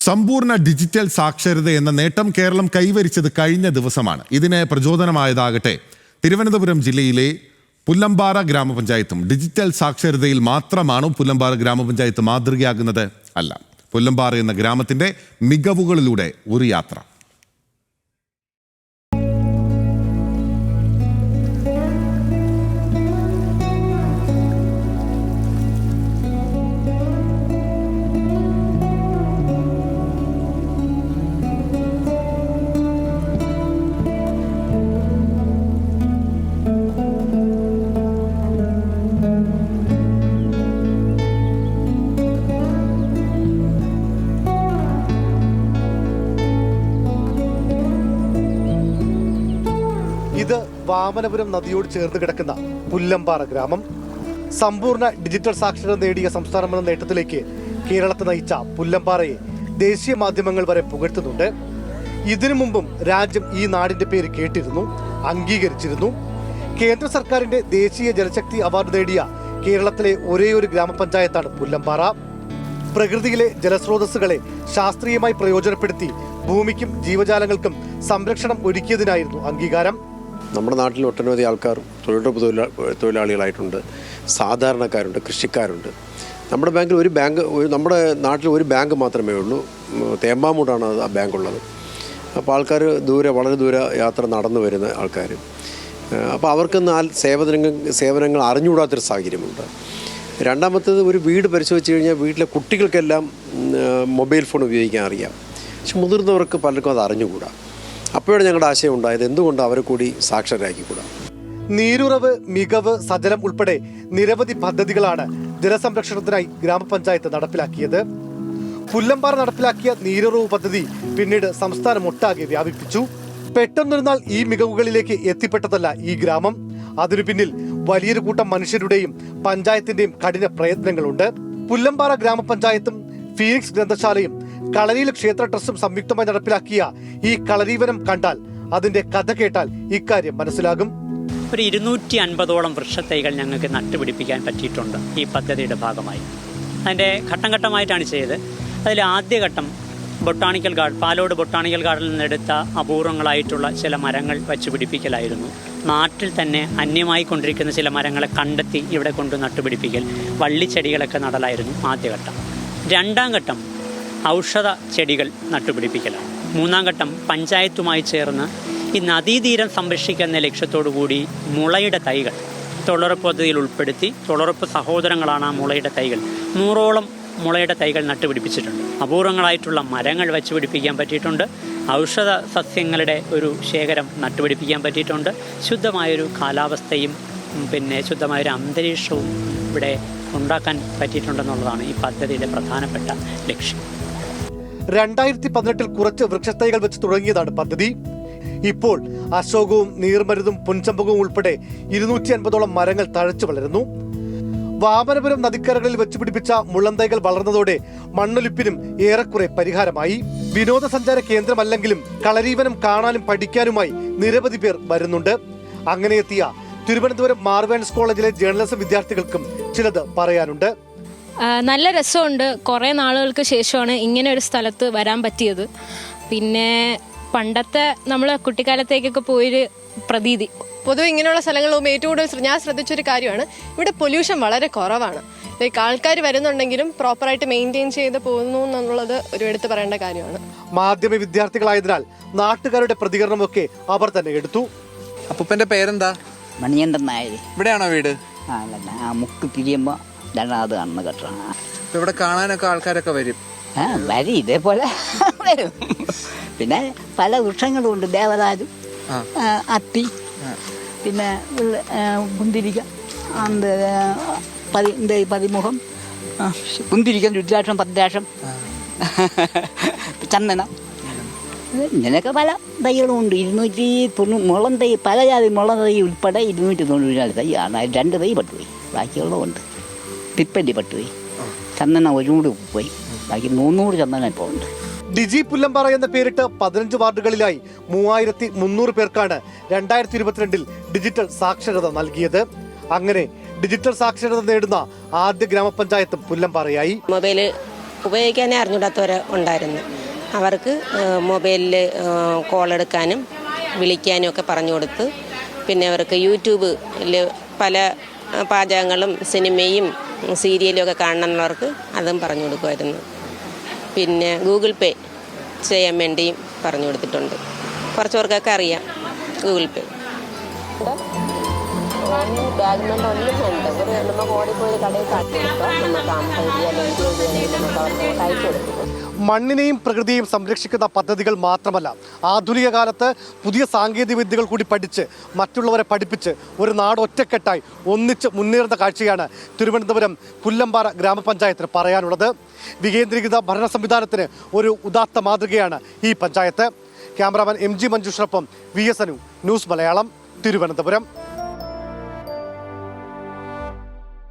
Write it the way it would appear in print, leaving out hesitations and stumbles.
സമ്പൂർണ്ണ ഡിജിറ്റൽ സാക്ഷരത എന്ന നേട്ടം കേരളം കൈവരിച്ചത് കഴിഞ്ഞ ദിവസമാണ്. ഇതിന് പ്രചോദനമായതാകട്ടെ തിരുവനന്തപുരം ജില്ലയിലെ പുല്ലമ്പാറ ഗ്രാമപഞ്ചായത്തും. ഡിജിറ്റൽ സാക്ഷരതയിൽ മാത്രമാണോ പുല്ലമ്പാറ ഗ്രാമപഞ്ചായത്ത് മാതൃകയാകുന്നത്? അല്ല. പുല്ലമ്പാറ എന്ന ഗ്രാമത്തിന്റെ മികവുകളിലൂടെ ഒരു യാത്ര. ഇത് വാമനപുരം നദിയോട് ചേർന്ന് കിടക്കുന്ന പുല്ലമ്പാറ ഗ്രാമം. സമ്പൂർണ്ണ ഡിജിറ്റൽ സാക്ഷരത നേടിയ സംസ്ഥാനമെന്ന നേട്ടത്തിലേക്ക് കേരളത്തെ നയിച്ച പുല്ലമ്പാറയെ ദേശീയ മാധ്യമങ്ങൾ വരെ പുകഴ്ത്തുന്നുണ്ട്. ഇതിനു മുമ്പും രാജ്യം ഈ നാടിന്റെ പേര് കേട്ടിരുന്നു, അംഗീകരിച്ചിരുന്നു. കേന്ദ്ര സർക്കാരിന്റെ ദേശീയ ജലശക്തി അവാർഡ് നേടിയ കേരളത്തിലെ ഒരേയൊരു ഗ്രാമപഞ്ചായത്താണ് പുല്ലമ്പാറ. പ്രകൃതിയിലെ ജലസ്രോതസ്സുകളെ ശാസ്ത്രീയമായി പ്രയോജനപ്പെടുത്തി ഭൂമിക്കും ജീവജാലങ്ങൾക്കും സംരക്ഷണം ഒരുക്കിയതിനായിരുന്നു അംഗീകാരം. നമ്മുടെ നാട്ടിൽ ഒട്ടനവധി ആൾക്കാർ തൊഴിലുറപ്പ് തൊഴിലാളികളായിട്ടുണ്ട്, സാധാരണക്കാരുണ്ട്, കൃഷിക്കാരുണ്ട്. നമ്മുടെ നാട്ടിൽ ഒരു ബാങ്ക് മാത്രമേ ഉള്ളൂ. തേമ്പാമൂടാണ് ആ ബാങ്കുള്ളത്. അപ്പോൾ ആൾക്കാർ വളരെ ദൂരെ യാത്ര നടന്നു വരുന്ന ആൾക്കാർ. അപ്പോൾ അവർക്ക് സേവനങ്ങൾ അറിഞ്ഞുകൂടാത്തൊരു സാഹചര്യമുണ്ട്. രണ്ടാമത്തേത്, ഒരു വീട് പരിശോധിച്ച് കഴിഞ്ഞാൽ വീട്ടിലെ കുട്ടികൾക്കെല്ലാം മൊബൈൽ ഫോൺ ഉപയോഗിക്കാൻ അറിയാം. പക്ഷെ മുതിർന്നവർക്ക് പലർക്കും അത് അറിഞ്ഞുകൂടാ. അപ്പോഴാണ് ഞങ്ങളുടെ ആശയം ഉണ്ടായത്, എന്തുകൊണ്ട് അവരെ കൂടി സാക്ഷരരാക്കിക്കൂടാ. നീരുറവ്, മികവ്, സജലം ഉൾപ്പെടെ നിരവധി പദ്ധതികളാണ് ജലസംരക്ഷണത്തിനായി ഗ്രാമപഞ്ചായത്ത് നടപ്പിലാക്കിയത്. പുല്ലമ്പാറ നടപ്പിലാക്കിയ നീരുറവ് പദ്ധതി പിന്നീട് സംസ്ഥാനമൊട്ടാകെ വ്യാപിപ്പിച്ചു. പെട്ടെന്നൊരു നാൾ ഈ മികവുകളിലേക്ക് എത്തിപ്പെട്ടതല്ല ഈ ഗ്രാമം. അതിനു പിന്നിൽ വലിയൊരു കൂട്ടം മനുഷ്യരുടെയും പഞ്ചായത്തിന്റെയും കഠിന പ്രയത്നങ്ങളുണ്ട്. പുല്ലമ്പാറ ഗ്രാമപഞ്ചായത്തും ഫീനിക്സ് ഗ്രന്ഥശാലയും കളരിയിലെ ക്ഷേത്ര ട്രസ്റ്റും സംയുക്തമായി നടപ്പിലാക്കിയ ഈ കളരീവനം കണ്ടാൽ, അതിന്റെ കഥ കേട്ടാൽ ഇക്കാര്യം മനസ്സിലാകും. ഒരു 250ഓളം വൃക്ഷത്തൈകൾ ഞങ്ങൾക്ക് നട്ടുപിടിപ്പിക്കാൻ പറ്റിയിട്ടുണ്ട് ഈ പദ്ധതിയുടെ ഭാഗമായി. അതിൻ്റെ ഘട്ടം ഘട്ടമായിട്ടാണ് ചെയ്തത്. അതിൽ ആദ്യഘട്ടം പാലോട് ബൊട്ടാണിക്കൽ ഗാർഡനിൽ നിന്നെടുത്ത അപൂർവങ്ങളായിട്ടുള്ള ചില മരങ്ങൾ വച്ചു പിടിപ്പിക്കലായിരുന്നു. നാട്ടിൽ തന്നെ അന്യമായി കൊണ്ടിരിക്കുന്ന ചില മരങ്ങളെ കണ്ടെത്തി ഇവിടെ കൊണ്ട് നട്ടുപിടിപ്പിക്കൽ, വള്ളിച്ചെടികളൊക്കെ നടലായിരുന്നു ആദ്യഘട്ടം. രണ്ടാം ഘട്ടം ഔഷധ ചെടികൾ നട്ടുപിടിപ്പിക്കലാണ്. മൂന്നാം ഘട്ടം പഞ്ചായത്തുമായി ചേർന്ന് ഈ നദീതീരം സംരക്ഷിക്കുന്ന ലക്ഷ്യത്തോടു കൂടി മുളയുടെ തൈകൾ തൊഴിലുറപ്പ് പദ്ധതിയിൽ ഉൾപ്പെടുത്തി, തൊഴിലുറപ്പ് സഹോദരങ്ങളാണ് ആ മുളയുടെ തൈകൾ. 100ഓളം മുളയുടെ തൈകൾ നട്ടുപിടിപ്പിച്ചിട്ടുണ്ട്. അപൂർവങ്ങളായിട്ടുള്ള മരങ്ങൾ വച്ചു പിടിപ്പിക്കാൻ പറ്റിയിട്ടുണ്ട്. ഔഷധ സസ്യങ്ങളുടെ ഒരു ശേഖരം നട്ടുപിടിപ്പിക്കാൻ പറ്റിയിട്ടുണ്ട്. ശുദ്ധമായൊരു കാലാവസ്ഥയും ശുദ്ധമായൊരു അന്തരീക്ഷവും ഇവിടെ ഉണ്ടാക്കാൻ പറ്റിയിട്ടുണ്ടെന്നുള്ളതാണ് ഈ പദ്ധതിയുടെ പ്രധാനപ്പെട്ട ലക്ഷ്യം. 2018 കുറച്ച് വൃക്ഷത്തൈകൾ വെച്ച് തുടങ്ങിയതാണ് പദ്ധതി. ഇപ്പോൾ അശോകവും നീർമരുതും പുൻചമ്പകവും ഉൾപ്പെടെ 250ഓളം മരങ്ങൾ തഴച്ചു വളരുന്നു. വാമനപുരം നദിക്കരകളിൽ വെച്ചുപിടിപ്പിച്ച മുള്ളന്തൈകൾ വളർന്നതോടെ മണ്ണൊലിപ്പിനും ഏറെക്കുറെ പരിഹാരമായി. വിനോദസഞ്ചാര കേന്ദ്രമല്ലെങ്കിലും കളരീവനം കാണാനും പഠിക്കാനുമായി നിരവധി പേർ വരുന്നുണ്ട്. അങ്ങനെ എത്തിയ തിരുവനന്തപുരം മാർവേൺസ് കോളേജിലെ ജേർണലിസം വിദ്യാർത്ഥികൾക്കും ചിലത് പറയാനുണ്ട്. നല്ല രസമുണ്ട്. കുറേ നാളുകൾക്ക് ശേഷമാണ് ഇങ്ങനെ ഒരു സ്ഥലത്ത് വരാൻ പറ്റിയത്. പിന്നെ പണ്ടത്തെ നമ്മൾ കുട്ടിക്കാലത്തേക്കൊക്കെ പോയൊരു പ്രതീതി. പൊതുവെ ഇങ്ങനെയുള്ള സ്ഥലങ്ങളും ഏറ്റവും കൂടുതൽ ഞാൻ ശ്രദ്ധിച്ചൊരു കാര്യമാണ്, ഇവിടെ പൊല്യൂഷൻ വളരെ കുറവാണ്. ലൈക്ക് ആൾക്കാർ വരുന്നുണ്ടെങ്കിലും പ്രോപ്പറായിട്ട് മെയിൻറ്റെയിൻ ചെയ്ത് പോകുന്നു എന്നുള്ളത് ഒരു എടുത്തു പറയേണ്ട കാര്യമാണ്. മാധ്യമ വിദ്യാർത്ഥികളായതിനാൽ നാട്ടുകാരുടെ പ്രതികരണമൊക്കെ അവർ തന്നെ എടുത്തു. അപ്പൂപ്പന്റെ പേരെന്താ? മണിയണ്ടൻ നായർ. ഇവിടെയാണോ വീട്? മുക്ക് പിരിയുമ്പോൾ അത് കാണുന്ന കെട്ടാണ്. ഇവിടെ കാണാനൊക്കെ ആൾക്കാരൊക്കെ വരും. വരും, ഇതേപോലെ വരും. പിന്നെ പല വൃക്ഷങ്ങളും ഉണ്ട്. ദേവദാരു, അത്തി, പിന്നെ കുന്തിരിക്ക, പതിമുഖം, കുന്തിരിക്കം, രുദ്രാക്ഷം, പദ്രാക്ഷം, ചന്ദനം, ഇങ്ങനെയൊക്കെ പല തൈകളും ഉണ്ട്. 290 മുളം തൈ, പല ജാതി മുളം തൈ ഉൾപ്പെടെ 294 തൈയാണ്. 2 തൈ പട്ടുപോയി, ബാക്കിയുള്ളതുണ്ട്. പിപ്പല്ലി പട്ടുപോയി, ചന്ദനം ഒരുകൂടി പോയി, ബാക്കി 300 ചന്ദനം ഇപ്പോൾ ഉണ്ട്. ഡിജി പുല്ലമ്പാറ എന്ന പേരിട്ട് 15 വാർഡുകളിലായി 3300 പേർക്കാണ് 2022 ഡിജിറ്റൽ സാക്ഷരത നൽകിയത്. അങ്ങനെ ഡിജിറ്റൽ സാക്ഷരത നേടുന്ന ആദ്യ ഗ്രാമപഞ്ചായത്തും പുല്ലമ്പാറയായി. മൊബൈല് ഉപയോഗിക്കാനേ അറിഞ്ഞൂടാത്തവർ ഉണ്ടായിരുന്നു. അവർക്ക് മൊബൈലിൽ കോൾ എടുക്കാനും വിളിക്കാനും ഒക്കെ പറഞ്ഞു കൊടുത്ത്, പിന്നെ അവർക്ക് യൂട്യൂബിൽ പല പാചകങ്ങളും സിനിമയും സീരിയലും ഒക്കെ കാണണമെന്നുള്ളവർക്ക് അതും പറഞ്ഞു കൊടുക്കുമായിരുന്നു. പിന്നെ ഗൂഗിൾ പേ ചെയ്യാൻ വേണ്ടിയും പറഞ്ഞു കൊടുത്തിട്ടുണ്ട്. കുറച്ച് പേർക്കൊക്കെ അറിയാം ഗൂഗിൾ പേ. ബാഗ്മെൻ്റ് ഒന്നും വേണ്ട, ഒരു നമുക്ക് ഓടിപ്പോയി കടയിൽ കാട്ടി കൊടുക്കുക, നമുക്ക് 50 അല്ലെങ്കിൽ 20 നമുക്ക് അവർക്ക് അയച്ചു കൊടുക്കും. മണ്ണിനെയും പ്രകൃതിയെയും സംരക്ഷിക്കുന്ന പദ്ധതികൾ മാത്രമല്ല, ആധുനിക കാലത്ത് പുതിയ സാങ്കേതിക വിദ്യകൾ കൂടി പഠിച്ച് മറ്റുള്ളവരെ പഠിപ്പിച്ച് ഒരു നാട് ഒറ്റക്കെട്ടായി ഒന്നിച്ച് മുന്നേറുന്ന കാഴ്ചയാണ് തിരുവനന്തപുരം പുല്ലമ്പാറ ഗ്രാമപഞ്ചായത്തിന് പറയാനുള്ളത്. വികേന്ദ്രീകൃത ഭരണ സംവിധാനത്തിന് ഒരു ഉദാത്ത മാതൃകയാണ് ഈ panchayat. Cameraman MG മഞ്ജുഷിനൊപ്പം VS Anu, news Malayalam, Thiruvananthapuram.